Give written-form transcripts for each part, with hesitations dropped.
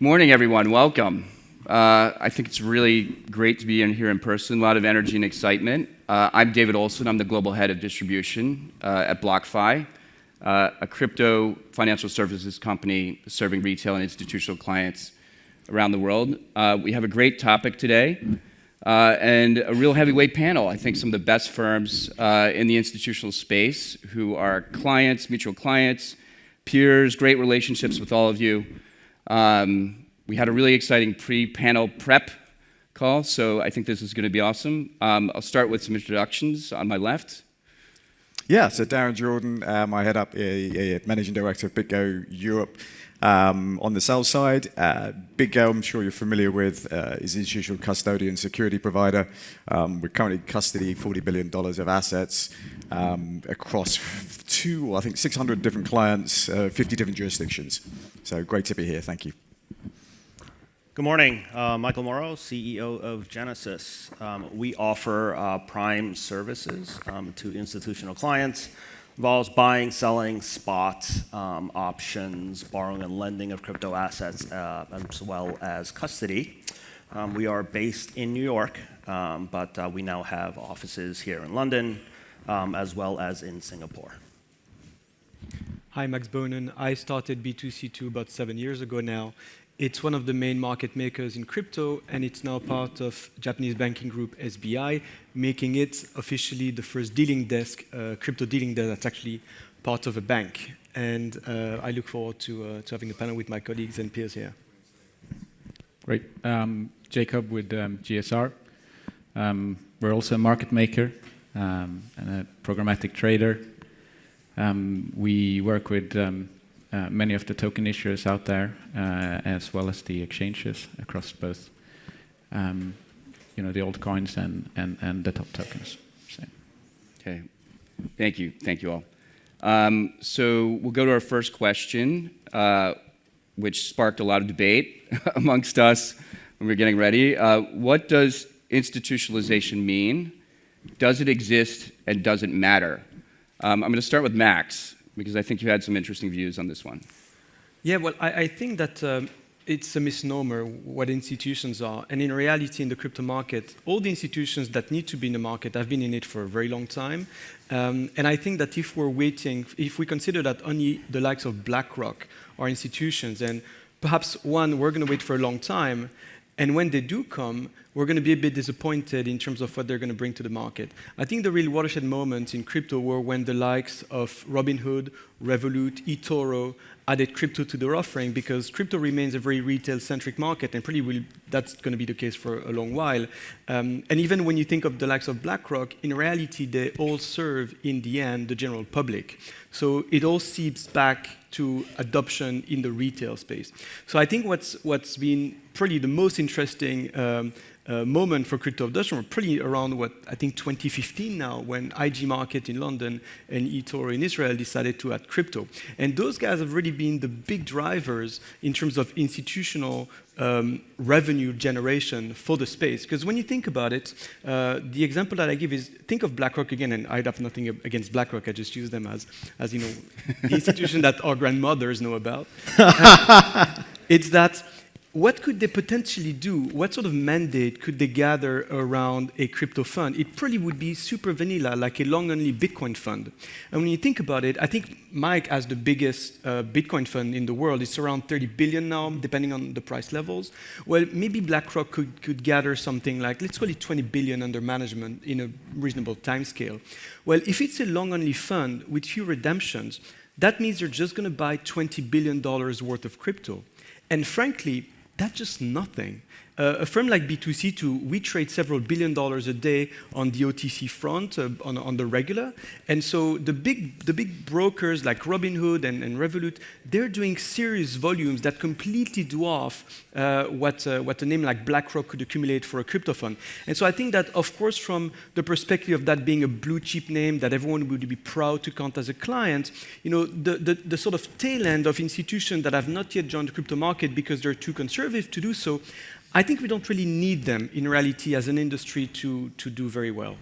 Morning, everyone. Welcome. I think it's really great to be in here in person. A lot of energy and excitement. I'm David Olsson. I'm the global head of distribution at BlockFi, a crypto financial services company serving retail and institutional clients around the world. We have a great topic today and a real heavyweight panel. I think some of the best firms in the institutional space who are clients, mutual clients, peers, great relationships with all of you. We had a really exciting pre-panel prep call, so I think this is going to be awesome. I'll start with some introductions on my left. Yeah, so Darren Jordan, I head up Managing Director of BitGo Europe on the sales side. BitGo, I'm sure you're familiar with, is an institutional custodian security provider. We currently custody $40 billion of assets across I think 600 different clients, 50 different jurisdictions. So great to be here, thank you. Good morning, Michael Moro, CEO of Genesis. We offer prime services to institutional clients. Involves buying, selling, spot, options, borrowing and lending of crypto assets, as well as custody. We are based in New York, but we now have offices here in London, as well as in Singapore. Hi, Max Boonen. I started B2C2 about 7 years ago now. It's one of the main market makers in crypto, and it's now part of Japanese banking group SBI, making it officially the first dealing desk, crypto dealing desk that's actually part of a bank. And I look forward to having a panel with my colleagues and peers here. Great. Jakob with GSR. We're also a market maker and a programmatic trader. We work with many of the token issuers out there, as well as the exchanges across both, the old coins and the top tokens. So. Okay, thank you all. So we'll go to our first question, which sparked a lot of debate amongst us when we were getting ready. What does institutionalization mean? Does it exist, and does it matter? I'm going to start with Max, because I think you had some interesting views on this one. Yeah, well, I think that it's a misnomer what institutions are. And in reality, in the crypto market, all the institutions that need to be in the market have been in it for a very long time. And I think that if we consider that only the likes of BlackRock are institutions, and perhaps we're going to wait for a long time, and when they do come, we're going to be a bit disappointed in terms of what they're going to bring to the market. I think the real watershed moments in crypto were when the likes of Robinhood, Revolut, eToro added crypto to their offering, because crypto remains a very retail-centric market, and that's going to be the case for a long while. And even when you think of the likes of BlackRock, in reality, they all serve, in the end, the general public. So it all seeps back to adoption in the retail space. So I think what's been probably the most interesting moment for crypto adoption were pretty around 2015 now, when IG Market in London and eToro in Israel decided to add crypto. And those guys have really been the big drivers in terms of institutional revenue generation for the space. Because when you think about it, the example that I give is, think of BlackRock again, and I'd have nothing against BlackRock, I just use them as the institution that our grandmothers know about. It's that, what could they potentially do? What sort of mandate could they gather around a crypto fund? It probably would be super vanilla, like a long-only Bitcoin fund. And when you think about it, I think Mike has the biggest Bitcoin fund in the world. It's around 30 billion now, depending on the price levels. Well, maybe BlackRock could gather something like, let's call it 20 billion under management in a reasonable timescale. Well, if it's a long-only fund with few redemptions, that means they're just going to buy $20 billion worth of crypto. And frankly, that's just nothing. A firm like B2C2, we trade several $1 billion a day on the OTC front, on the regular. And so the big brokers like Robinhood and Revolut, they're doing serious volumes that completely dwarf what a name like BlackRock could accumulate for a crypto fund. And so I think that, of course, from the perspective of that being a blue chip name that everyone would be proud to count as a client, the sort of tail end of institutions that have not yet joined the crypto market because they're too conservative to do so, I think we don't really need them in reality as an industry to do very well.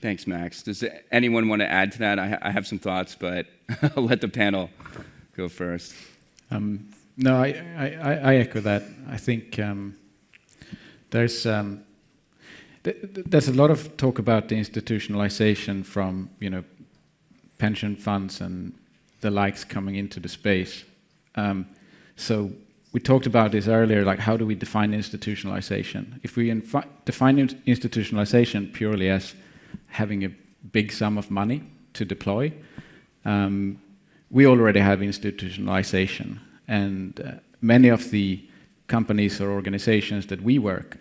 Thanks, Max. Does anyone want to add to that? I have some thoughts, but I'll let the panel go first. No, I echo that. I think there's a lot of talk about the institutionalization from pension funds and the likes coming into the space. So we talked about this earlier, like how do we define institutionalization? If we define institutionalization purely as having a big sum of money to deploy, we already have institutionalization. And many of the companies or organizations that we work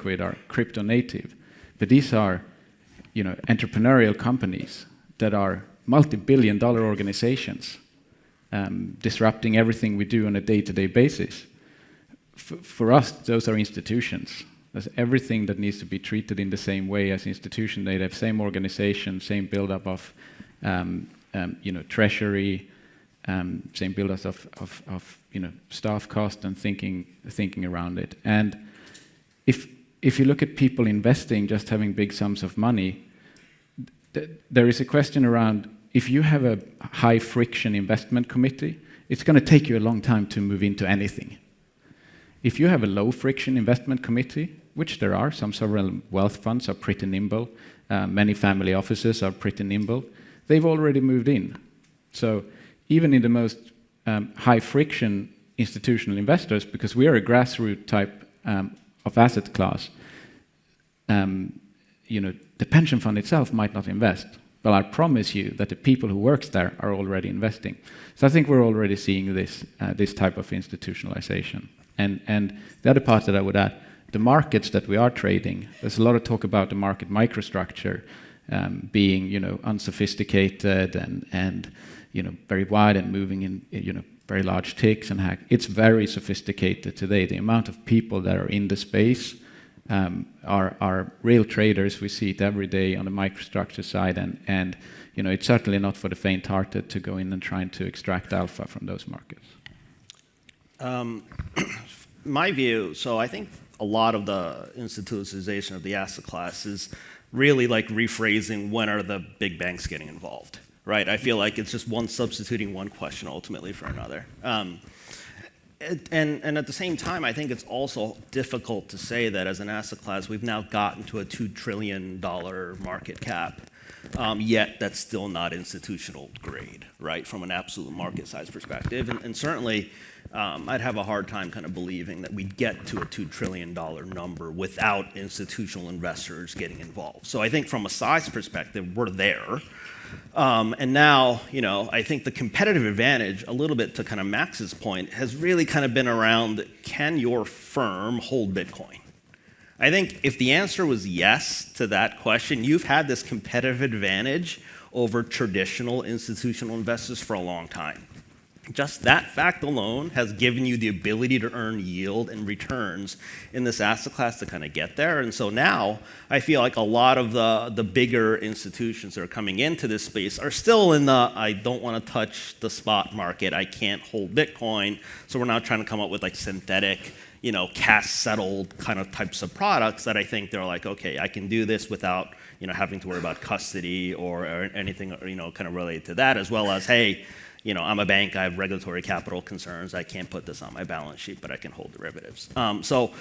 with are crypto native. But these are entrepreneurial companies that are multi-billion-dollar organizations, disrupting everything we do on a day-to-day basis. For us, those are institutions. There's everything that needs to be treated in the same way as institutions. They have same organization, same build-up of treasury, same build-up of staff cost and thinking around it. And if you look at people investing, just having big sums of money, there is a question around if you have a high friction investment committee, it's going to take you a long time to move into anything. If you have a low friction investment committee, which there are, some sovereign wealth funds are pretty nimble, many family offices are pretty nimble, they've already moved in. So even in the most high friction institutional investors, because we are a grassroots type of asset class, the pension fund itself might not invest. Well, I promise you that the people who work there are already investing. So I think we're already seeing this type of institutionalization. And the other part that I would add, the markets that we are trading, there's a lot of talk about the market microstructure being unsophisticated and very wide and moving in very large ticks and hack. It's very sophisticated today. The amount of people that are in the space are real traders. We see it every day on the microstructure side, and it's certainly not for the faint-hearted to go in and trying to extract alpha from those markets. My view, so I think a lot of the institutionalization of the asset class is really like rephrasing when are the big banks getting involved, right? I feel like it's just one substituting one question ultimately for another. And at the same time, I think it's also difficult to say that as an asset class, we've now gotten to a $2 trillion market cap, yet that's still not institutional grade, right, from an absolute market size perspective. And certainly, I'd have a hard time kind of believing that we'd get to a $2 trillion number without institutional investors getting involved. So I think from a size perspective, we're there. And now, I think the competitive advantage, a little bit to kind of Max's point, has really kind of been around, can your firm hold Bitcoin? I think if the answer was yes to that question, you've had this competitive advantage over traditional institutional investors for a long time. Just that fact alone has given you the ability to earn yield and returns in this asset class to kind of get there. And so now I feel like a lot of the bigger institutions that are coming into this space are still in the, I don't want to touch the spot market, I can't hold Bitcoin. So we're now trying to come up with like synthetic, cash settled kind of types of products that I think they're like, okay, I can do this without having to worry about custody or anything kind of related to that, as well as, hey, I'm a bank, I have regulatory capital concerns, I can't put this on my balance sheet, but I can hold derivatives. So,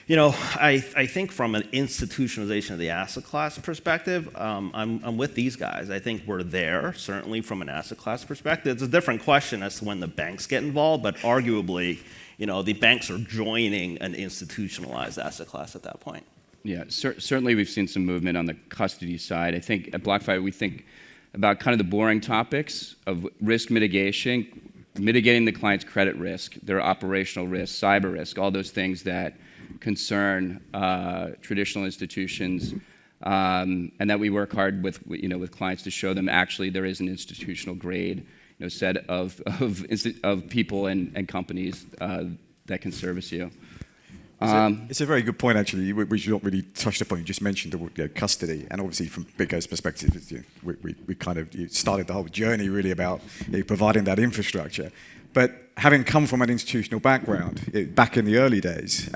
I think from an institutionalization of the asset class perspective, I'm with these guys. I think we're there, certainly from an asset class perspective. It's a different question as to when the banks get involved, but arguably, the banks are joining an institutionalized asset class at that point. Yeah, certainly we've seen some movement on the custody side. I think at BlockFi, we think about kind of the boring topics of risk mitigation, mitigating the client's credit risk, their operational risk, cyber risk, all those things that concern traditional institutions, and that we work hard with clients to show them actually there is an institutional grade set of people and companies that can service you. It's a very good point, actually, which you not really touched upon. You just mentioned the custody, and obviously from BitGo's perspective, we kind of started the whole journey really about providing that infrastructure. But having come from an institutional background, back in the early days,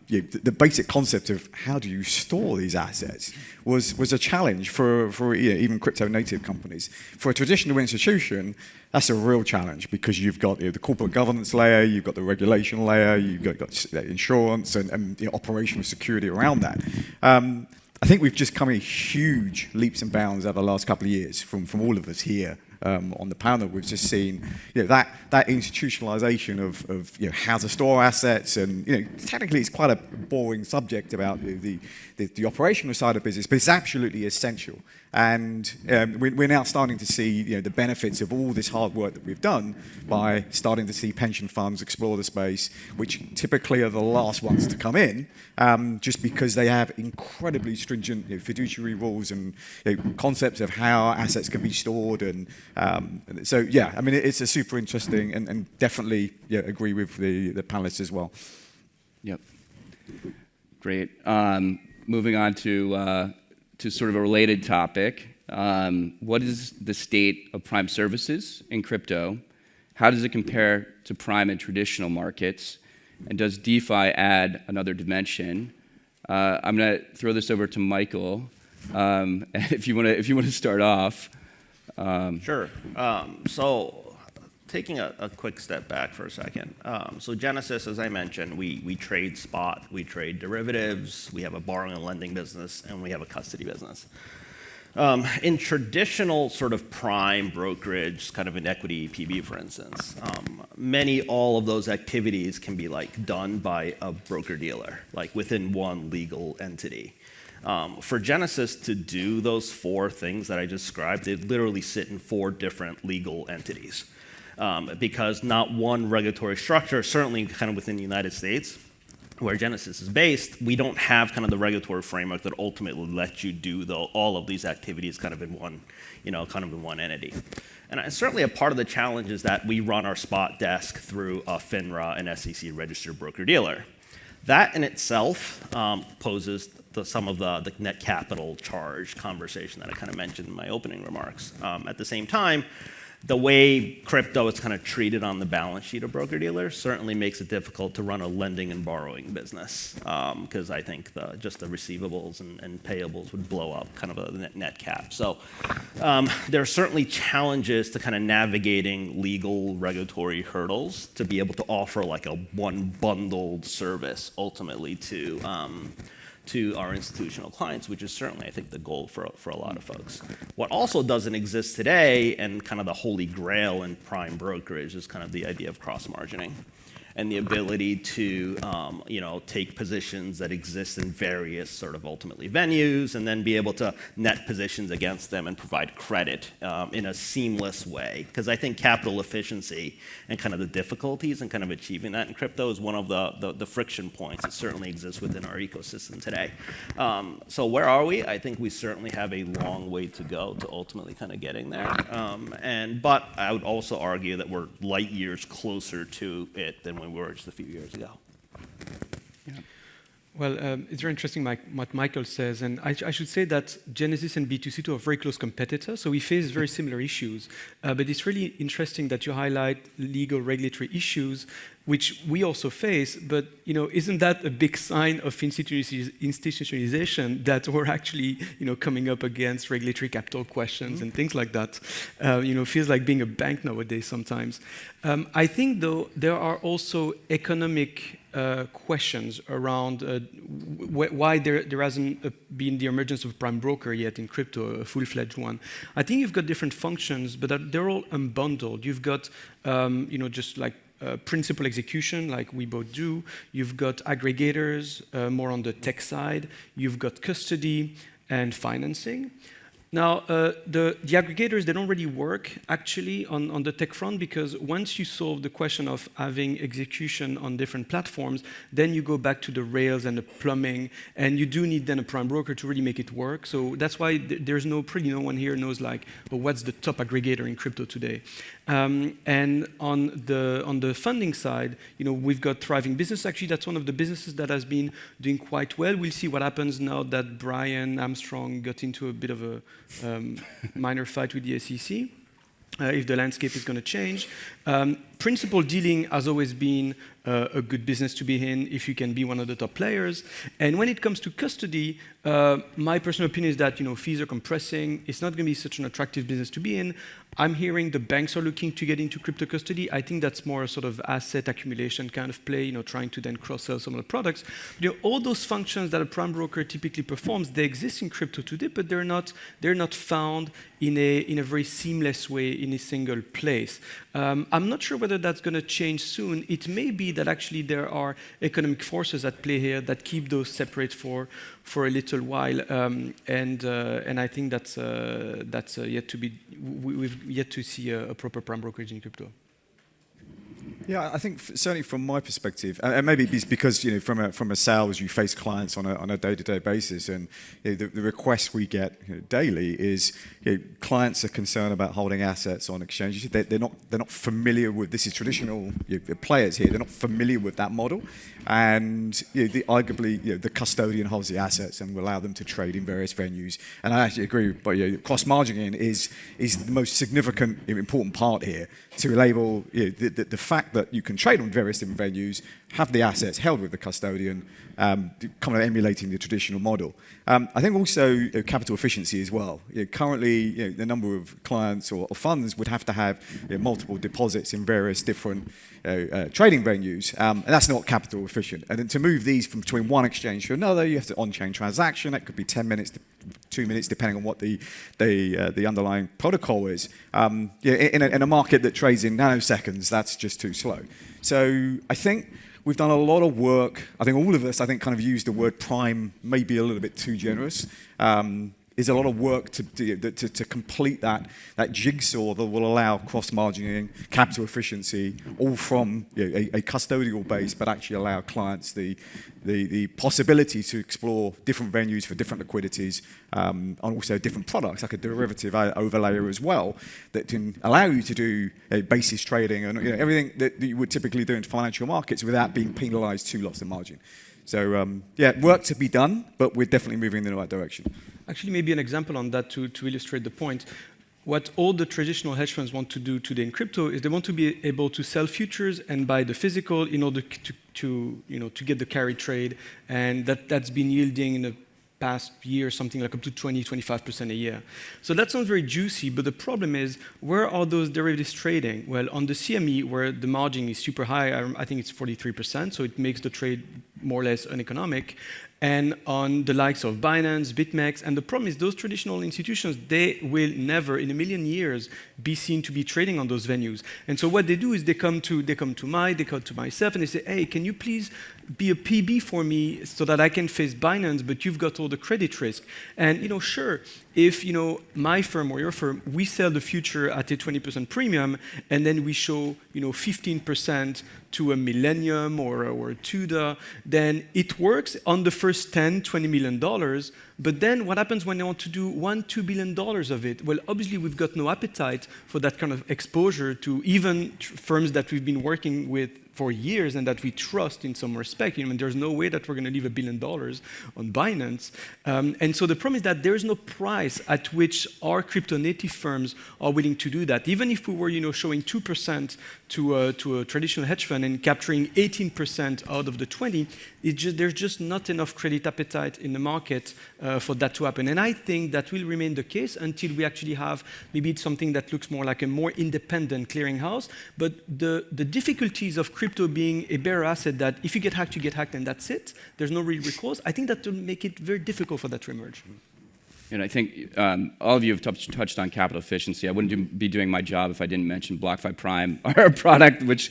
the basic concept of how do you store these assets was a challenge for even crypto-native companies. For a traditional institution, that's a real challenge because you've got the corporate governance layer, you've got the regulation layer, you've got insurance and operational security around that. I think we've just come in huge leaps and bounds over the last couple of years from all of us here. On the panel, we've just seen that institutionalization of how to store assets, and technically it's quite a boring subject about the operational side of business, but it's absolutely essential. And we're now starting to see the benefits of all this hard work that we've done by starting to see pension funds explore the space, which typically are the last ones to come in, just because they have incredibly stringent fiduciary rules and concepts of how assets can be stored. And so, yeah, I mean, it's a super interesting and definitely agree with the panelists as well. Yep. Great. Moving on to sort of a related topic. What is the state of prime services in crypto? How does it compare to prime in traditional markets? And does DeFi add another dimension? I'm going to throw this over to Michael. If you want to start off. Sure. So taking a quick step back for a second. So Genesis, as I mentioned, we trade spot, we trade derivatives, we have a borrowing and lending business, and we have a custody business. In traditional sort of prime brokerage, kind of an equity PB, for instance, all of those activities can be done by a broker-dealer, within one legal entity. For Genesis to do those 4 things that I described, they literally sit in 4 different legal entities. Because not one regulatory structure, certainly kind of within the United States, where Genesis is based, we don't have kind of the regulatory framework that ultimately lets you do all of these activities kind of in one, one entity. And certainly a part of the challenge is that we run our spot desk through a FINRA and SEC registered broker-dealer. That in itself poses some of the net capital charge conversation that I kind of mentioned in my opening remarks. At the same time, the way crypto is kind of treated on the balance sheet of broker-dealers certainly makes it difficult to run a lending and borrowing business, because I think just the receivables and payables would blow up kind of a net cap. So there are certainly challenges to kind of navigating legal regulatory hurdles to be able to offer like a one bundled service ultimately to our institutional clients, which is certainly, I think, the goal for a lot of folks. What also doesn't exist today, and kind of the holy grail in prime brokerage, is kind of the idea of cross-margining and the ability to take positions that exist in various sort of ultimately venues and then be able to net positions against them and provide credit in a seamless way. Because I think capital efficiency and kind of the difficulties in kind of achieving that in crypto is one of the friction points that certainly exists within our ecosystem today. So where are we? I think we certainly have a long way to go to ultimately kind of getting there. But I would also argue that we're light years closer to it than we were just a few years ago. Yeah. Well, it's very interesting what Michael says, and I should say that Genesis and B2C2 are very close competitors, so we face very similar issues. But it's really interesting that you highlight legal regulatory issues, which we also face, but isn't that a big sign of institutionalization that we're actually coming up against regulatory capital questions and things like that? Feels like being a bank nowadays sometimes. I think, though, there are also economic questions around why there hasn't been the emergence of prime broker yet in crypto, a full-fledged one. I think you've got different functions, but they're all unbundled. You've got, just like principal execution, like we both do. You've got aggregators, more on the tech side. You've got custody and financing. Now, the aggregators, they don't really work, actually, on the tech front, because once you solve the question of having execution on different platforms, then you go back to the rails and the plumbing, and you do need then a prime broker to really make it work. So that's why there's no one here knows, what's the top aggregator in crypto today. And on the funding side, we've got thriving business. Actually, that's one of the businesses that has been doing quite well. We'll see what happens now that Brian Armstrong got into a bit of a minor fight with the SEC. if the landscape is going to change. Principal dealing has always been a good business to be in if you can be one of the top players. And when it comes to custody, my personal opinion is that fees are compressing. It's not going to be such an attractive business to be in. I'm hearing the banks are looking to get into crypto custody. I think that's more a sort of asset accumulation kind of play, trying to then cross-sell some of the products. All those functions that a prime broker typically performs, they exist in crypto today, but they're not found in a very seamless way in a single place. I'm not sure whether that's going to change soon. It may be that actually there are economic forces at play here that keep those separate for a little while, and I think that's yet to be. We've yet to see a proper prime brokerage in crypto. Yeah, I think certainly from my perspective, and maybe it's because from a sales you face clients on a day-to-day basis, and the request we get daily is clients are concerned about holding assets on exchanges. They're not familiar with this is traditional players here. They're not familiar with that model, and arguably the custodian holds the assets and will allow them to trade in various venues. And I actually agree, but cross margining is the most significant, important part here to enable the fact that you can trade on various different venues, have the assets held with the custodian, kind of emulating the traditional model. I think also capital efficiency as well. Currently, the number of clients or funds would have to have multiple deposits in various different trading venues, and that's not capital efficient. And then to move these from between one exchange to another, you have to on-chain transaction. That could be 10 minutes to 2 minutes, depending on what the underlying protocol is. In a market that trades in nanoseconds, that's just too slow. So I think we've done a lot of work. I think all of us, kind of used the word prime maybe a little bit too generous. Is a lot of work to complete that jigsaw that will allow cross-margining, capital efficiency, all from a custodial base, but actually allow clients the possibility to explore different venues for different liquidities, and also different products, like a derivative overlayer as well, that can allow you to do basis trading and everything that you would typically do in financial markets without being penalized too lots of margin. So work to be done, but we're definitely moving in the right direction. Actually, maybe an example on that to illustrate the point. What all the traditional hedge funds want to do today in crypto is they want to be able to sell futures and buy the physical in order to get the carry trade, and that's been yielding in the past year something like up to 20-25% a year. So that sounds very juicy, but the problem is, where are those derivatives trading? Well, on the CME, where the margin is super high, I think it's 43%, so it makes the trade more or less uneconomic, and on the likes of Binance, BitMEX. And the problem is those traditional institutions, they will never in a million years be seen to be trading on those venues. And so what they do is they come to myself and they say, hey, can you please be a PB for me so that I can face Binance, but you've got all the credit risk. And sure, if my firm or your firm, we sell the future at a 20% premium, and then we show 15% to a Millennium or a Tudor, then it works on the first $10-20 million. But then what happens when they want to do $1-2 billion of it? Well, obviously we've got no appetite for that kind of exposure to even firms that we've been working with for years and that we trust in some respect. There's no way that we're going to leave $1 billion on Binance. And so the problem is that there's no price at which our crypto native firms are willing to do that. Even if we were showing 2% to a traditional hedge fund and capturing 18% out of the 20, there's just not enough credit appetite in the market for that to happen. And I think that will remain the case until we actually have maybe something that looks more like a more independent clearinghouse. But the difficulties of crypto being a bearer asset that if you get hacked and that's it, there's no real recourse, I think that will make it very difficult for that to emerge. And I think all of you have touched on capital efficiency. I wouldn't be doing my job if I didn't mention BlockFi Prime, our product which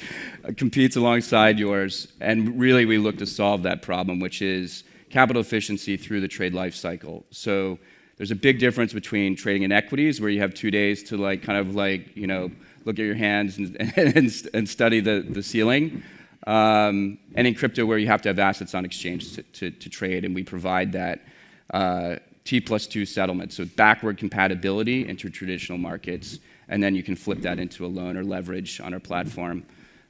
competes alongside yours. And really we look to solve that problem, which is capital efficiency through the trade life cycle. So there's a big difference between trading in equities, where you have 2 days to look at your hands and study the ceiling. And in crypto, where you have to have assets on exchange to trade, and we provide that T+2 settlement, so backward compatibility into traditional markets, and then you can flip that into a loan or leverage on our platform.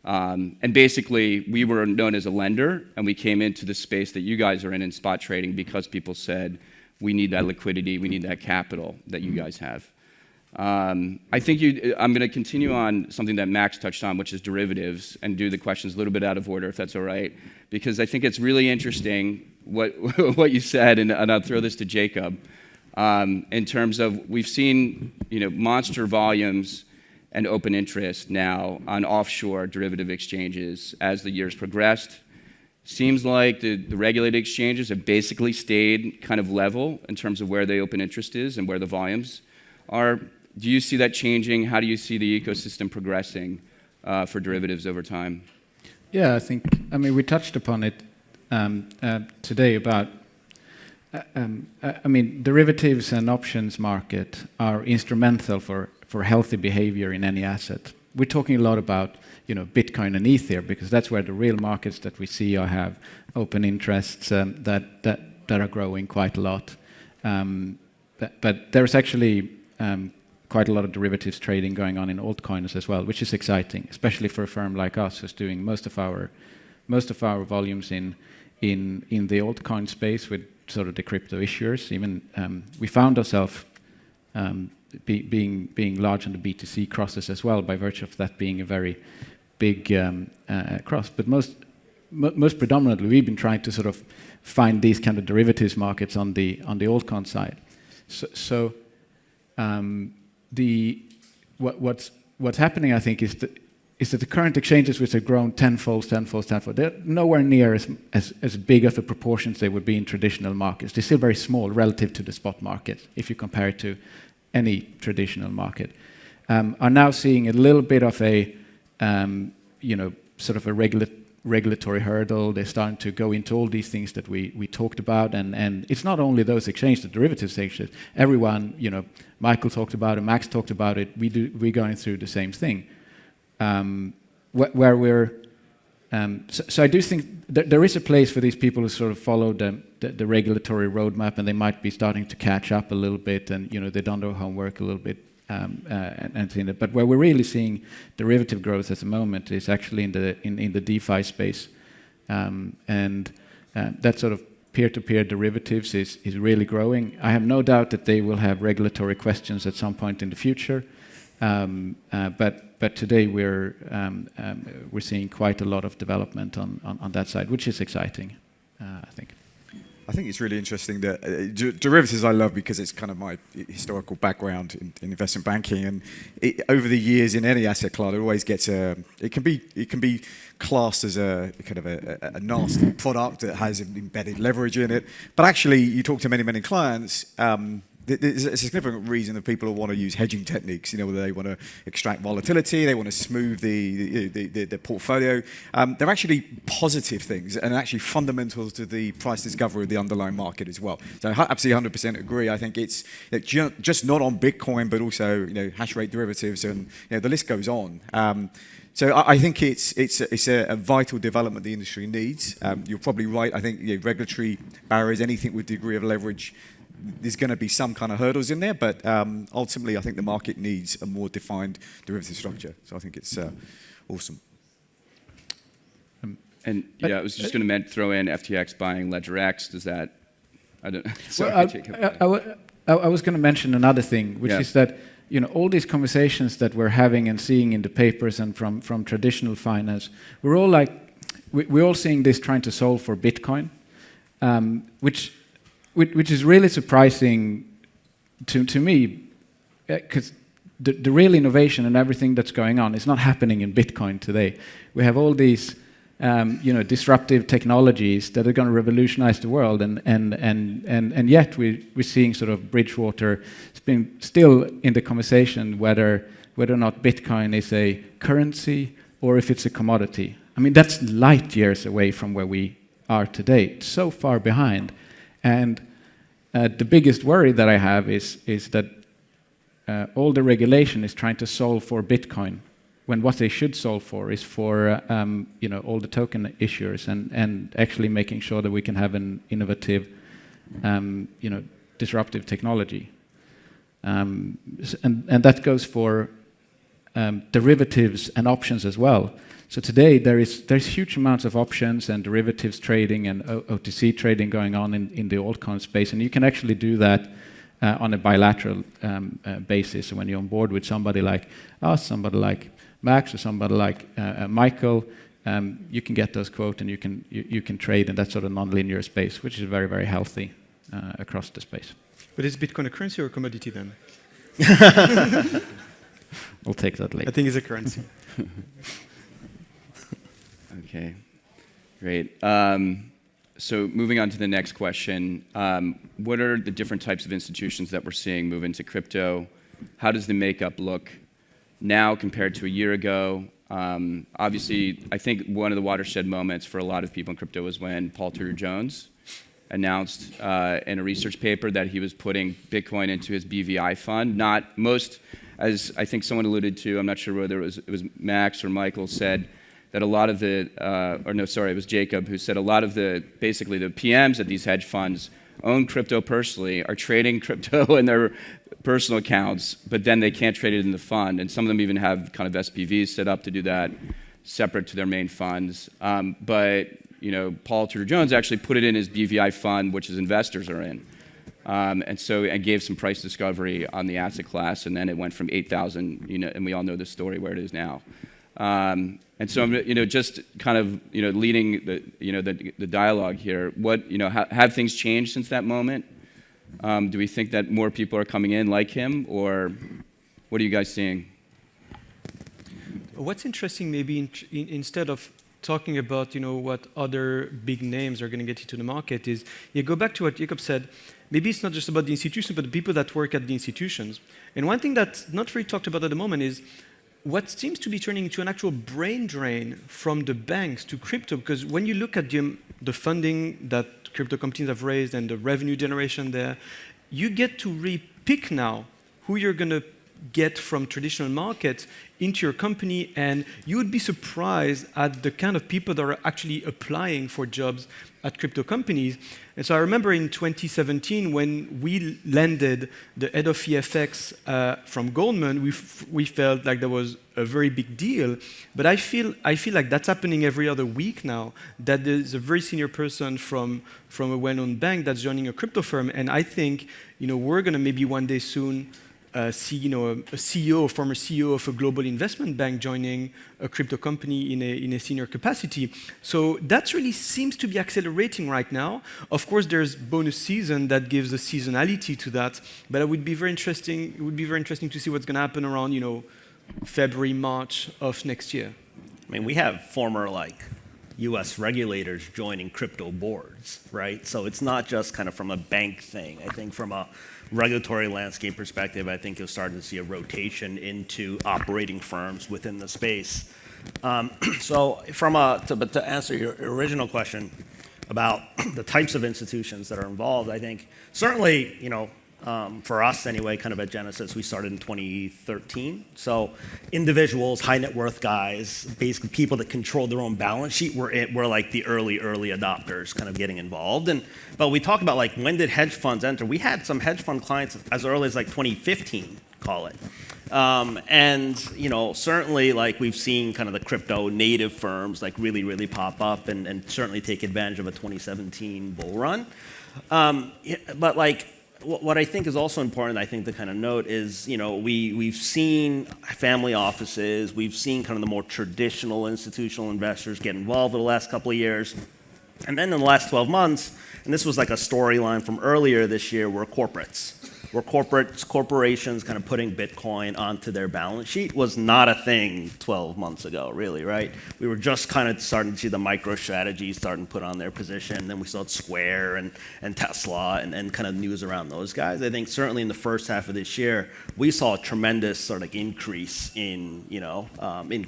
And basically, we were known as a lender, and we came into the space that you guys are in spot trading because people said, we need that liquidity, we need that capital that you guys have. I think I'm going to continue on something that Max touched on, which is derivatives, and do the questions a little bit out of order, if that's all right, because I think it's really interesting what what you said, and I'll throw this to Jakob, in terms of we've seen monster volumes and open interest now on offshore derivative exchanges as the years progressed. Seems like the regulated exchanges have basically stayed kind of level in terms of where the open interest is and where the volumes are. Do you see that changing? How do you see the ecosystem progressing for derivatives over time? Yeah, I mean, we touched upon it today about, I mean, derivatives and options market are instrumental for healthy behavior in any asset. We're talking a lot about, Bitcoin and Ether, because that's where the real markets that we see have open interests that are growing quite a lot. But there's actually quite a lot of derivatives trading going on in altcoins as well, which is exciting, especially for a firm like us who's doing most of our volumes in the altcoin space with sort of the crypto issuers. Even we found ourselves being large on the BTC crosses as well, by virtue of that being a very big cross. But most predominantly, we've been trying to sort of find these kind of derivatives markets on the altcoin side. So what's happening, I think, is that the current exchanges, which have grown tenfold, they're nowhere near as big of a proportions they would be in traditional markets. They're still very small relative to the spot market, if you compare it to any traditional market. Are now seeing a little bit of a, sort of a regulatory hurdle. They're starting to go into all these things that we talked about, and it's not only those exchanges, the derivatives exchanges. Everyone, Michael talked about it, Max talked about it. We're going through the same thing, where we're. So I do think there is a place for these people who sort of follow the regulatory roadmap, and they might be starting to catch up a little bit, and they've done their homework a little bit. But where we're really seeing derivative growth at the moment is actually in the DeFi space, and that sort of peer-to-peer derivatives is really growing. I have no doubt that they will have regulatory questions at some point in the future, but today we're seeing quite a lot of development on that side, which is exciting, I think. I think it's really interesting that derivatives I love because it's kind of my historical background in investment banking, and over the years in any asset class it always gets it can be classed as a kind of a nasty product that has embedded leverage in it. But actually, you talk to many clients. There's a significant reason that people want to use hedging techniques. Whether they want to extract volatility, they want to smooth the portfolio. They're actually positive things and actually fundamental to the price discovery of the underlying market as well. So I absolutely 100% agree. I think it's just not on Bitcoin, but also hash rate derivatives, and the list goes on. So I think it's a vital development the industry needs. You're probably right. I think regulatory barriers, anything with degree of leverage, there's going to be some kind of hurdles in there, but ultimately I think the market needs a more defined derivative structure. So I think it's awesome. And yeah, I was just going to throw in FTX buying LedgerX. Does that? I don't. Sorry, I was going to mention another thing, which is that all these conversations that we're having and seeing in the papers and from traditional finance, we're all seeing this trying to solve for Bitcoin, which is really surprising to me, because the real innovation and everything that's going on is not happening in Bitcoin today. We have all these disruptive technologies that are going to revolutionize the world, and yet we're seeing sort of Bridgewater. It's been still in the conversation whether or not Bitcoin is a currency or if it's a commodity. I mean, that's light years away from where we are today. It's so far behind. And the biggest worry that I have is that all the regulation is trying to solve for Bitcoin, when what they should solve for is for all the token issuers and actually making sure that we can have an innovative, disruptive technology. And that goes for derivatives and options as well. So today there's huge amounts of options and derivatives trading and OTC trading going on in the altcoin space, and you can actually do that on a bilateral basis. So when you're on board with somebody like us, somebody like Max, or somebody like Michael, you can get those quotes and you can trade in that sort of non-linear space, which is very, very healthy across the space. But is Bitcoin a currency or a commodity then? We'll take that later. I think it's a currency. Okay, great. So moving on to the next question, what are the different types of institutions that we're seeing move into crypto? How does the makeup look now compared to a year ago? Obviously, I think one of the watershed moments for a lot of people in crypto was when Paul Tudor Jones announced in a research paper that he was putting Bitcoin into his BVI fund. Not most, as I think someone alluded to, I'm not sure whether it was Max or Michael, said that a lot of the, it was Jakob who said a lot of basically the PMs at these hedge funds own crypto personally, are trading crypto in their personal accounts, but then they can't trade it in the fund. And some of them even have kind of SPVs set up to do that separate to their main funds. But Paul Tudor Jones actually put it in his BVI fund, which his investors are in. And gave some price discovery on the asset class, and then it went from 8,000, and we all know the story where it is now. And so I'm, just kind of, leading the dialogue here. What, have things changed since that moment? Do we think that more people are coming in like him, or what are you guys seeing? What's interesting, maybe instead of talking about, what other big names are going to get into the market, is you go back to what Jakob said. Maybe it's not just about the institution, but the people that work at the institutions. And one thing that's not really talked about at the moment is what seems to be turning into an actual brain drain from the banks to crypto, because when you look at the funding that crypto companies have raised and the revenue generation there, you get to really pick now who you're going to get from traditional markets into your company, and you would be surprised at the kind of people that are actually applying for jobs at crypto companies. And so I remember in 2017 when we landed the head of EFX from Goldman, we felt like that was a very big deal. But I feel like that's happening every other week now, that there's a very senior person from a well-known bank that's joining a crypto firm. And I think we're going to maybe one day soon see a CEO, a former CEO of a global investment bank joining a crypto company in a senior capacity. So that really seems to be accelerating right now. Of course, there's bonus season that gives a seasonality to that, but it would be very interesting. It would be very interesting to see what's going to happen around February, March of next year. I mean, we have former U.S. regulators joining crypto boards, right? So it's not just kind of from a bank thing. I think from a regulatory landscape perspective, I think you're starting to see a rotation into operating firms within the space. So to answer your original question about the types of institutions that are involved, I think certainly, for us anyway, kind of at Genesis, we started in 2013. So individuals, high net worth guys, basically people that control their own balance sheet were like the early adopters kind of getting involved. But we talk about when did hedge funds enter? We had some hedge fund clients as early as 2015, call it. Certainly we've seen kind of the crypto native firms really pop up and certainly take advantage of a 2017 bull run. But what I think is also important, I think, to kind of note is, we've seen family offices, we've seen kind of the more traditional institutional investors get involved over the last couple of years. And then in the last 12 months, and this was a storyline from earlier this year, were corporations kind of putting Bitcoin onto their balance sheet was not a thing 12 months ago, really, right? We were just kind of starting to see the MicroStrategy starting to put on their position. Then we saw Square and Tesla and kind of news around those guys. I think certainly in the first half of this year, we saw a tremendous sort of increase in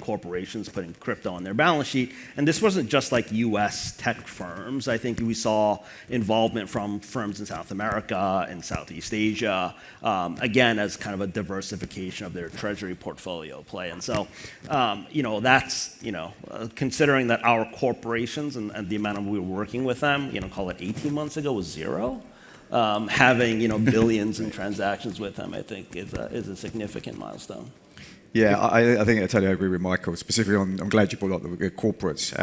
corporations putting crypto on their balance sheet. And this wasn't just U.S. tech firms. I think we saw involvement from firms in South America and Southeast Asia, again, as kind of a diversification of their treasury portfolio play. And so, that's, considering that our corporations and the amount of we were working with them, call it 18 months ago, was zero. Having, billions in transactions with them, I think, is a significant milestone. Yeah, I think I totally agree with Michael. Specifically, I'm glad you brought up the corporates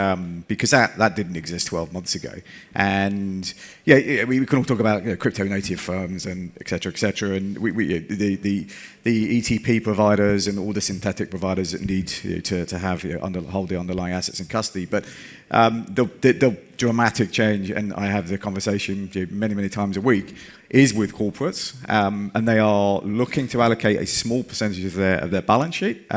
because that didn't exist 12 months ago. And yeah, we can all talk about crypto native firms and et cetera, and the ETP providers and all the synthetic providers that need to have hold the underlying assets in custody. But the dramatic change, and I have the conversation many times a week, is with corporates, and they are looking to allocate a small percentage of their balance sheet.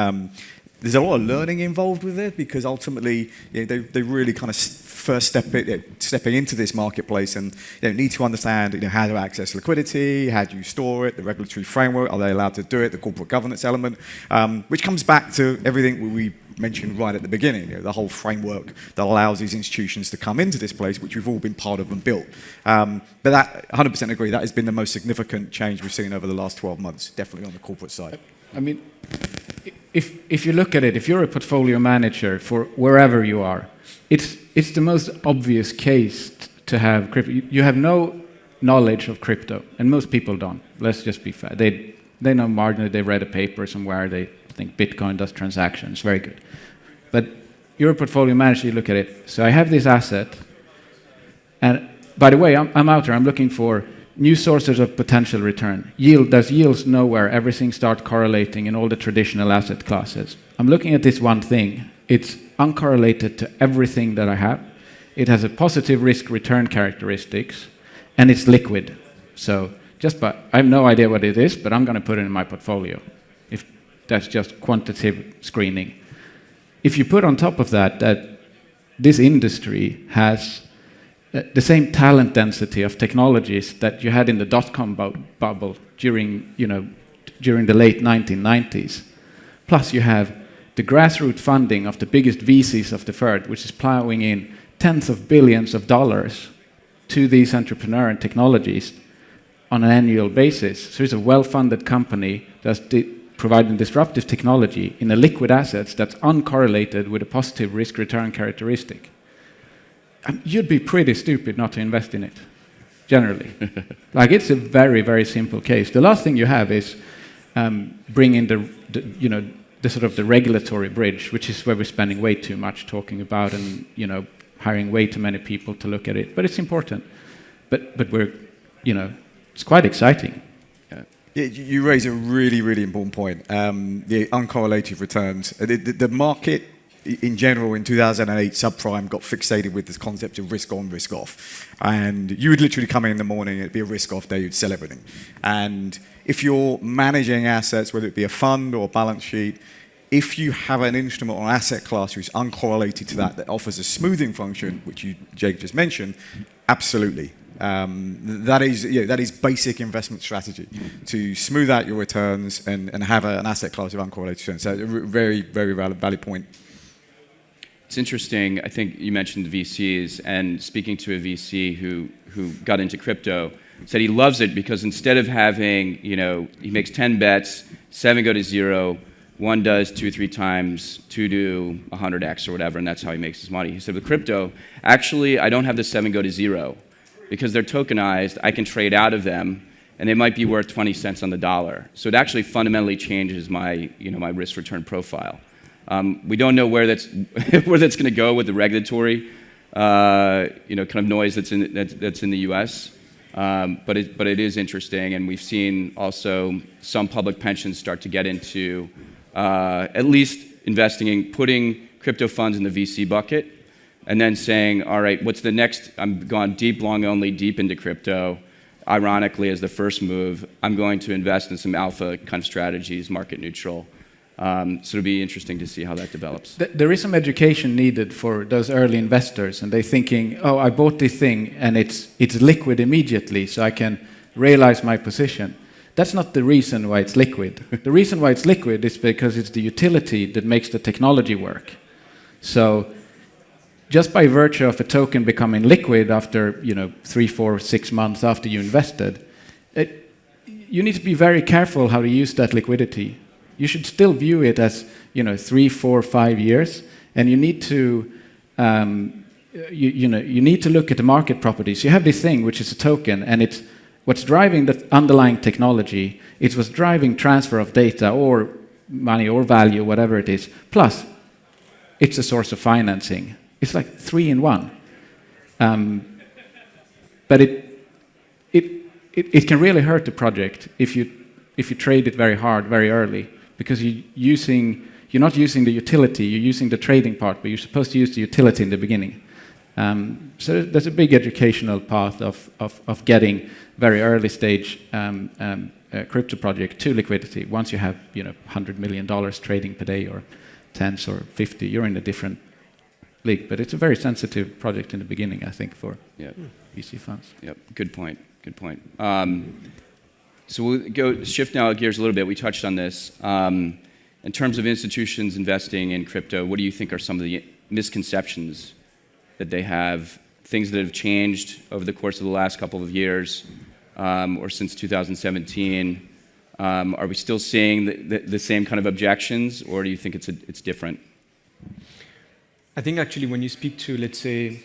There's a lot of learning involved with it because ultimately they really kind of first stepping into this marketplace and need to understand how to access liquidity, how do you store it, the regulatory framework, are they allowed to do it, the corporate governance element, which comes back to everything we mentioned right at the beginning, the whole framework that allows these institutions to come into this place, which we've all been part of and built. But that, 100% agree, that has been the most significant change we've seen over the last 12 months, definitely on the corporate side. I mean, if you look at it, if you're a portfolio manager for wherever you are, it's the most obvious case to have crypto. You have no knowledge of crypto, and most people don't. Let's just be fair. They know marginally, they read a paper somewhere, they think Bitcoin does transactions, very good. But you're a portfolio manager, you look at it. So I have this asset, and by the way, I'm out there, I'm looking for new sources of potential return. Yield, there's yields nowhere, everything starts correlating in all the traditional asset classes. I'm looking at this one thing, it's uncorrelated to everything that I have. It has a positive risk-return characteristics, and it's liquid. So I have no idea what it is, but I'm going to put it in my portfolio. If that's just quantitative screening. If you put on top of that this industry has the same talent density of technologies that you had in the dot-com bubble during the late 1990s, plus you have the grassroots funding of the biggest VCs of the third, which is plowing in tens of billions of dollars to these entrepreneur and technologies on an annual basis. So it's a well-funded company that's providing disruptive technology in a liquid assets that's uncorrelated with a positive risk-return characteristic. And you'd be pretty stupid not to invest in it, generally. Like, it's a very, very simple case. The last thing you have is bringing the sort of the regulatory bridge, which is where we're spending way too much talking about and hiring way too many people to look at it. But it's important. But we're it's quite exciting. Yeah, you raise a really, really important point. The uncorrelated returns. The market in general in 2008, subprime got fixated with this concept of risk on, risk off. And you would literally come in the morning, it'd be a risk off day, you'd sell everything. And if you're managing assets, whether it be a fund or a balance sheet, if you have an instrument or asset class which is uncorrelated to that offers a smoothing function, which Jake just mentioned, absolutely. That is basic investment strategy, to smooth out your returns and have an asset class of uncorrelated returns. So a very, very valid point. It's interesting, I think you mentioned the VCs, and speaking to a VC who got into crypto, said he loves it because instead of having, he makes 10 bets, 7 go to 0, 1 does 2 or 3 times, 2 do 100x or whatever, and that's how he makes his money. He said, with crypto, actually, I don't have the 7 go to 0 because they're tokenized, I can trade out of them, and they might be worth 20 cents on the dollar. So it actually fundamentally changes my, my risk return profile. We don't know where that's going to go with the regulatory, kind of noise that's in the U.S. But it is interesting, and we've seen also some public pensions start to get into at least investing in putting crypto funds in the VC bucket, and then saying, all right, what's the next? I'm gone deep, long only, deep into crypto. Ironically, as the first move, I'm going to invest in some alpha kind of strategies, market neutral. So it'll be interesting to see how that develops. There is some education needed for those early investors, and they're thinking, oh, I bought this thing and it's liquid immediately, so I can realize my position. That's not the reason why it's liquid. The reason why it's liquid is because it's the utility that makes the technology work. So just by virtue of a token becoming liquid after 3, 4, 6 months after you invested, you need to be very careful how to use that liquidity. You should still view it as 3, 4, 5 years, and you need to you need to look at the market properties. You have this thing which is a token, and it's what's driving the underlying technology. It's what's driving transfer of data or money or value, whatever it is. Plus, it's a source of financing. It's like 3 in 1. But it can really hurt the project if you trade it very hard, very early, because you're not using the utility, you're using the trading part, but you're supposed to use the utility in the beginning. So there's a big educational path of getting very early stage crypto project to liquidity. Once you have $100 million trading per day, or tens or 50, you're in a different league. But it's a very sensitive project in the beginning, I think, for VC funds. Yep, good point. Good point. So we'll shift now gears a little bit. We touched on this. In terms of institutions investing in crypto, what do you think are some of the misconceptions that they have, things that have changed over the course of the last couple of years, or since 2017? Are we still seeing the same kind of objections, or do you think it's different? I think actually when you speak to, let's say,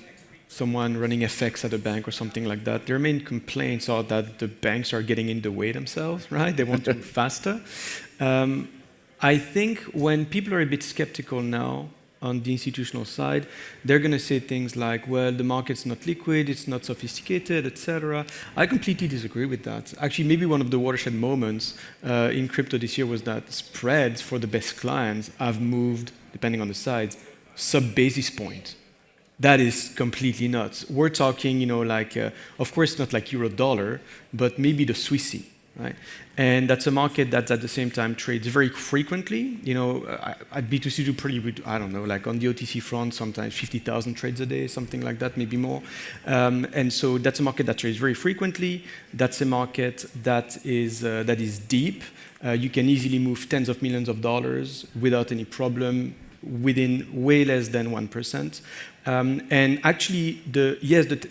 someone running FX at a bank or something like that, their main complaints are that the banks are getting in the way themselves, right? They want to move faster. I think when people are a bit skeptical now on the institutional side, they're going to say things like, well, the market's not liquid, it's not sophisticated, etc. I completely disagree with that. Actually, maybe one of the watershed moments in crypto this year was that spreads for the best clients have moved, depending on the sides, sub-basis point. That is completely nuts. We're talking, of course, not like euro-dollar, but maybe the Swissy, right? And that's a market that at the same time trades very frequently. At B2C do pretty good, I don't know, like on the OTC front, sometimes 50,000 trades a day, something like that, maybe more. And so that's a market that trades very frequently. That's a market that is deep. You can easily move tens of millions of dollars without any problem within way less than 1%. And actually,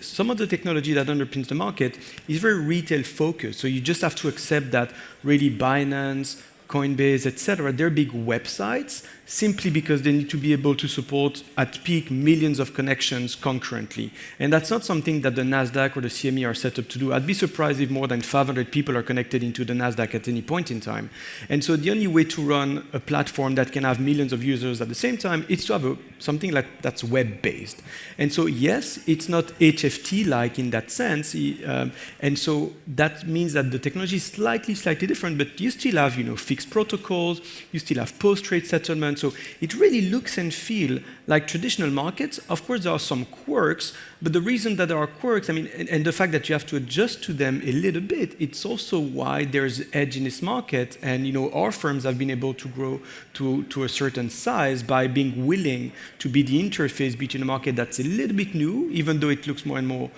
some of the technology that underpins the market is very retail focused. So you just have to accept that really Binance, Coinbase, etc., they're big websites simply because they need to be able to support at peak millions of connections concurrently. And that's not something that the NASDAQ or the CME are set up to do. I'd be surprised if more than 500 people are connected into the NASDAQ at any point in time. And so the only way to run a platform that can have millions of users at the same time is to have something like that's web-based. And so yes, it's not HFT-like in that sense. And so that means that the technology is slightly different, but you still have fixed protocols, you still have post-trade settlement. So it really looks and feels like traditional markets. Of course, there are some quirks, but the reason that there are quirks, and the fact that you have to adjust to them a little bit, it's also why there's edge in this market. And our firms have been able to grow to a certain size by being willing to be the interface between a market that's a little bit new, even though it looks more and more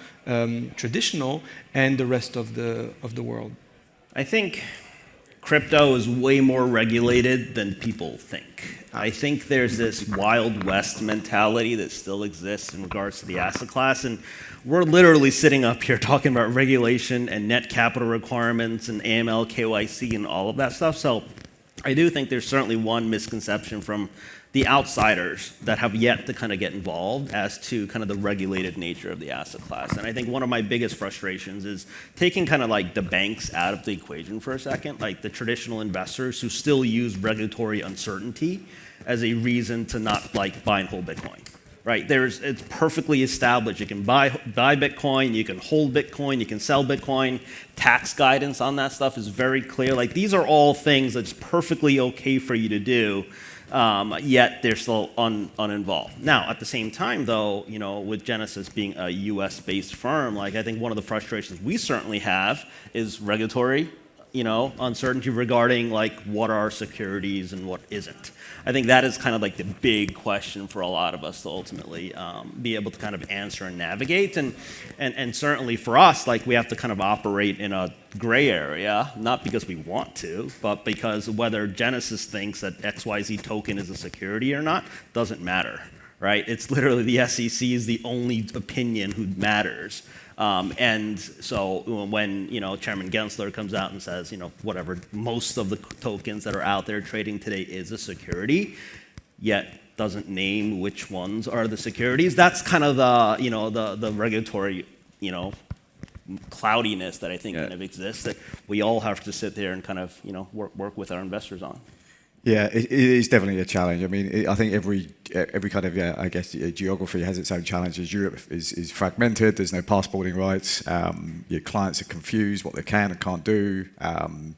traditional, and the rest of the world. I think crypto is way more regulated than people think. I think there's this Wild West mentality that still exists in regards to the asset class, and we're literally sitting up here talking about regulation and net capital requirements and AML, KYC, and all of that stuff. So I do think there's certainly one misconception from the outsiders that have yet to kind of get involved as to kind of the regulated nature of the asset class. And I think one of my biggest frustrations is taking kind of like the banks out of the equation for a second, like the traditional investors who still use regulatory uncertainty as a reason to not like buy and hold Bitcoin. Right? It's perfectly established. You can buy Bitcoin, you can hold Bitcoin, you can sell Bitcoin. Tax guidance on that stuff is very clear. Like these are all things that's perfectly okay for you to do. Yet they're still uninvolved. Now, at the same time, though, with Genesis being a U.S.-based firm, like I think one of the frustrations we certainly have is regulatory, uncertainty regarding like what are securities and what isn't. I think that is kind of like the big question for a lot of us to ultimately be able to kind of answer and navigate. And certainly for us, like we have to kind of operate in a gray area, not because we want to, but because whether Genesis thinks that XYZ token is a security or not doesn't matter, right? It's literally the SEC is the only opinion who matters. And so when Chairman Gensler comes out and says, whatever, most of the tokens that are out there trading today is a security, yet doesn't name which ones are the securities, that's kind of the regulatory, cloudiness that I think kind of exists that we all have to sit there and kind of work with our investors on. Yeah, it is definitely a challenge. I mean, I think every kind of geography has its own challenges. Europe is fragmented. There's no passporting rights. Your clients are confused what they can and can't do.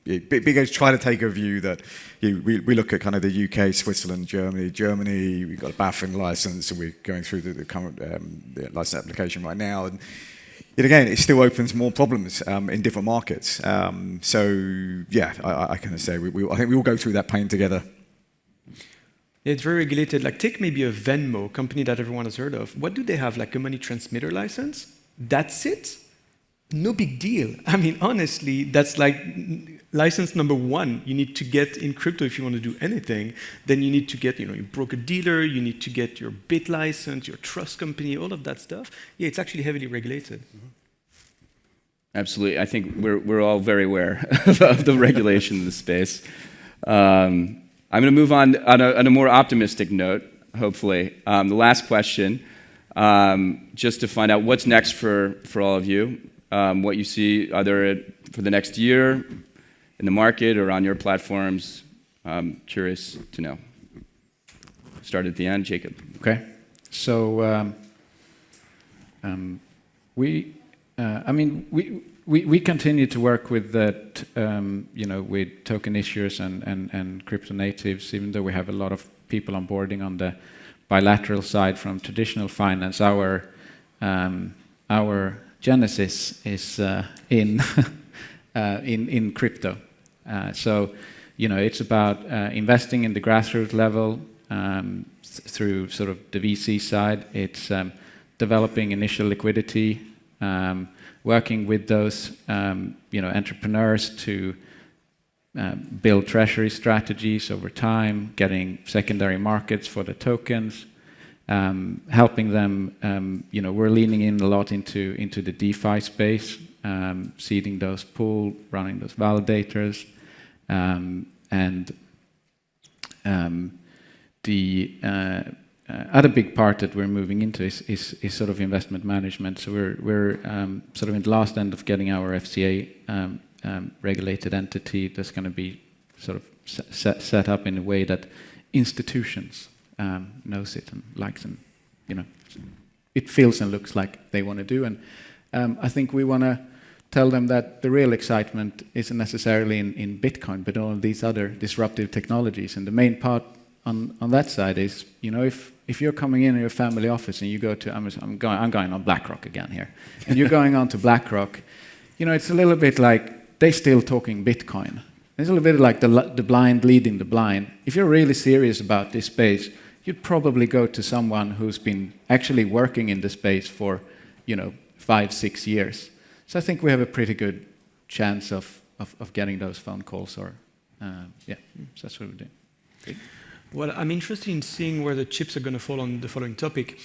BitGo's trying to take a view that we look at kind of the UK, Switzerland, Germany. Germany, we've got a BaFin license, and we're going through the current license application right now. And yet again, it still opens more problems in different markets. So yeah, I kind of say I think we all go through that pain together. Yeah, it's very regulated. Like take maybe a Venmo company that everyone has heard of. What do they have? Like a money transmitter license? That's it? No big deal. I mean, honestly, that's like license number one you need to get in crypto if you want to do anything. Then you need to get, your broker-dealer, you need to get your BIT license, your trust company, all of that stuff. Yeah, it's actually heavily regulated. Mm-hmm. Absolutely. I think we're all very aware of the regulation in the space. I'm going to move on a more optimistic note, hopefully. The last question, just to find out what's next for all of you, what you see either for the next year in the market or on your platforms. Curious to know. Start at the end, Jakob. Okay. So we continue to work with that, with token issuers and crypto natives, even though we have a lot of people onboarding on the bilateral side from traditional finance. Our genesis is in crypto. So it's about investing in the grassroots level through sort of the VC side. It's developing initial liquidity, working with those entrepreneurs to build treasury strategies over time, getting secondary markets for the tokens, helping them. We're leaning in a lot into the DeFi space, seeding those pools, running those validators, and the other big part that we're moving into is sort of investment management. So we're sort of in the last end of getting our FCA regulated entity that's going to be sort of set up in a way that institutions knows it and likes and it feels and looks like they want to do. And I think we want to tell them that the real excitement isn't necessarily in Bitcoin, but all these other disruptive technologies. And the main part on that side is, if you're coming in your family office and you go to Amazon, I'm going on BlackRock again here, and you're going on to BlackRock, it's a little bit like they're still talking Bitcoin. It's a little bit like the blind leading the blind. If you're really serious about this space, you'd probably go to someone who's been actually working in the space for, 5-6 years. So I think we have a pretty good chance of getting those phone calls, or so that's what we're doing. Okay. Well, I'm interested in seeing where the chips are going to fall on the following topic.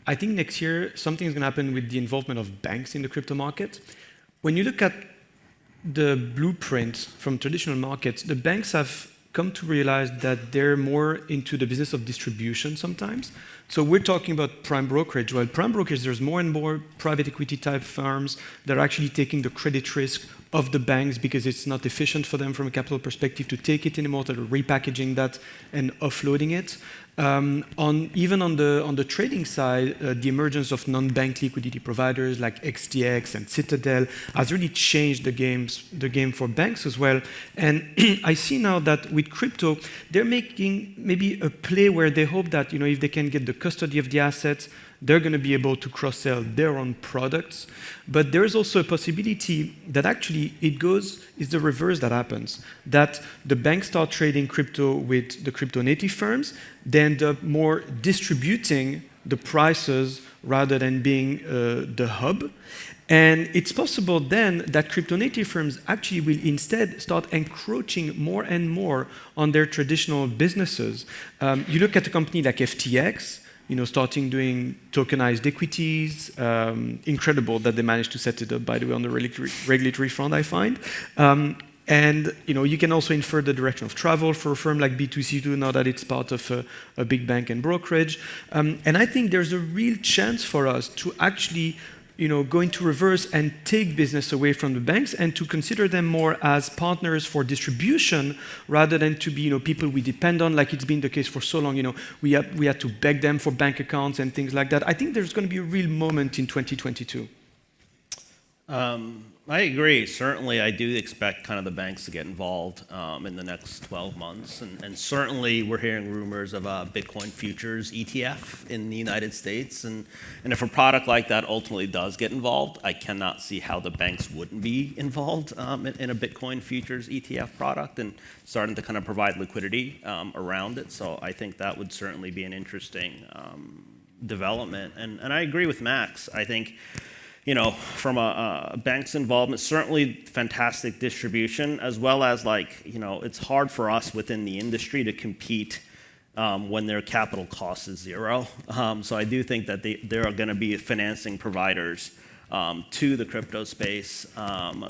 I think next year something is going to happen with the involvement of banks in the crypto market. When you look at the blueprint from traditional markets, the banks have come to realize that they're more into the business of distribution sometimes. So we're talking about prime brokerage. Well, prime brokerage, there's more and more private equity type firms that are actually taking the credit risk of the banks because it's not efficient for them from a capital perspective to take it anymore. They're repackaging that and offloading it. Even on the trading side, the emergence of non-bank liquidity providers like XTX and Citadel has really changed the game for banks as well. And I see now that with crypto, they're making maybe a play where they hope that if they can get the custody of the assets, they're going to be able to cross-sell their own products. But there's also a possibility that actually it's the reverse that happens, that the banks start trading crypto with the crypto native firms, they end up more distributing the prices rather than being the hub. And it's possible then that crypto native firms actually will instead start encroaching more and more on their traditional businesses. You look at a company like FTX, starting doing tokenized equities. Incredible that they managed to set it up, by the way, on the regulatory front, I find. And you can also infer the direction of travel for a firm like B2C2 now that it's part of a big bank and brokerage. And I think there's a real chance for us to actually go into reverse and take business away from the banks and to consider them more as partners for distribution rather than to be people we depend on, like it's been the case for so long. We had to beg them for bank accounts and things like that. I think there's going to be a real moment in 2022. I agree. Certainly, I do expect kind of the banks to get involved in the next 12 months. And certainly, we're hearing rumors of a Bitcoin futures ETF in the United States. And if a product like that ultimately does get involved, I cannot see how the banks wouldn't be involved in a Bitcoin futures ETF product and starting to kind of provide liquidity around it. So I think that would certainly be an interesting development. And I agree with Max. I think from a bank's involvement, certainly fantastic distribution, as well as it's hard for us within the industry to compete when their capital cost is zero. So I do think that there are going to be financing providers to the crypto space,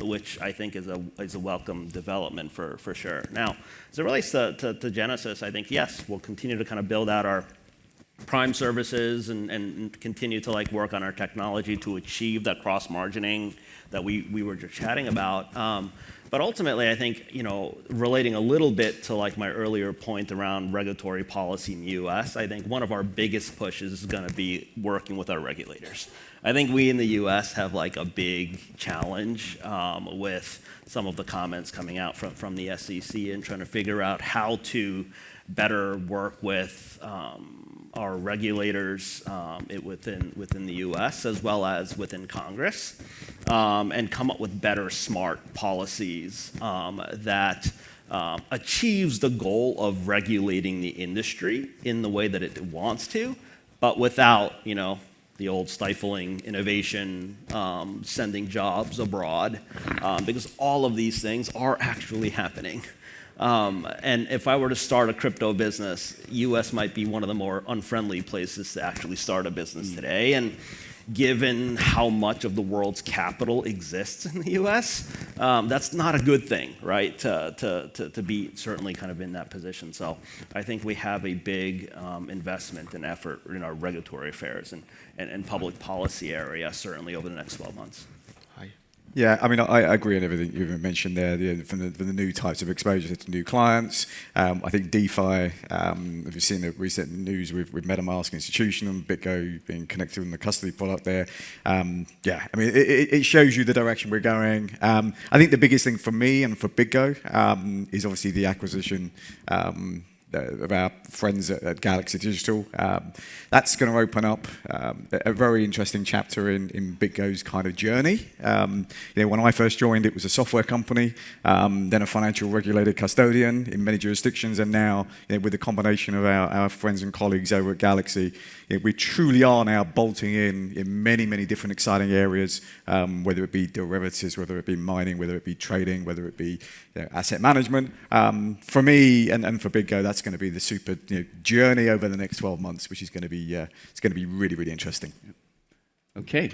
which I think is a welcome development for sure. Now, as it relates to Genesis, I think, yes, we'll continue to kind of build out our Prime services and continue to work on our technology to achieve that cross-margining that we were just chatting about. But ultimately, I think, relating a little bit to my earlier point around regulatory policy in the US, I think one of our biggest pushes is going to be working with our regulators. I think we in the US have a big challenge with some of the comments coming out from the SEC and trying to figure out how to better work with our regulators within the U.S. as well as within Congress, and come up with better, smart policies that achieves the goal of regulating the industry in the way that it wants to, but without the old stifling innovation, sending jobs abroad, because all of these things are actually happening. And if I were to start a crypto business, US might be one of the more unfriendly places to actually start a business today. And given how much of the world's capital exists in the US, that's not a good thing, right? To be certainly kind of in that position. So I think we have a big investment and effort in our regulatory affairs and public policy area, certainly over the next 12 months. Yeah, I mean, I agree on everything you've mentioned there, from the new types of exposure to new clients. I think DeFi, if you've seen the recent news with MetaMask Institution and BitGo being connected in the custody product there, I mean, it shows you the direction we're going. I think the biggest thing for me and for BitGo is obviously the acquisition of our friends at Galaxy Digital. That's going to open up a very interesting chapter in BitGo's kind of journey. When I first joined, it was a software company, then a financial regulated custodian in many jurisdictions, and now with the combination of our friends and colleagues over at Galaxy, we truly are now bolting in many, many different exciting areas, whether it be derivatives, whether it be mining, whether it be trading, whether it be asset management. For me and for BitGo, that's going to be the super journey over the next 12 months, which is going to be it's going to be really, really interesting. Okay,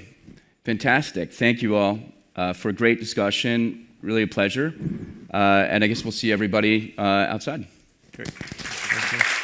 fantastic. Thank you all for a great discussion. Really a pleasure. And I guess we'll see everybody outside. Great. Thank you.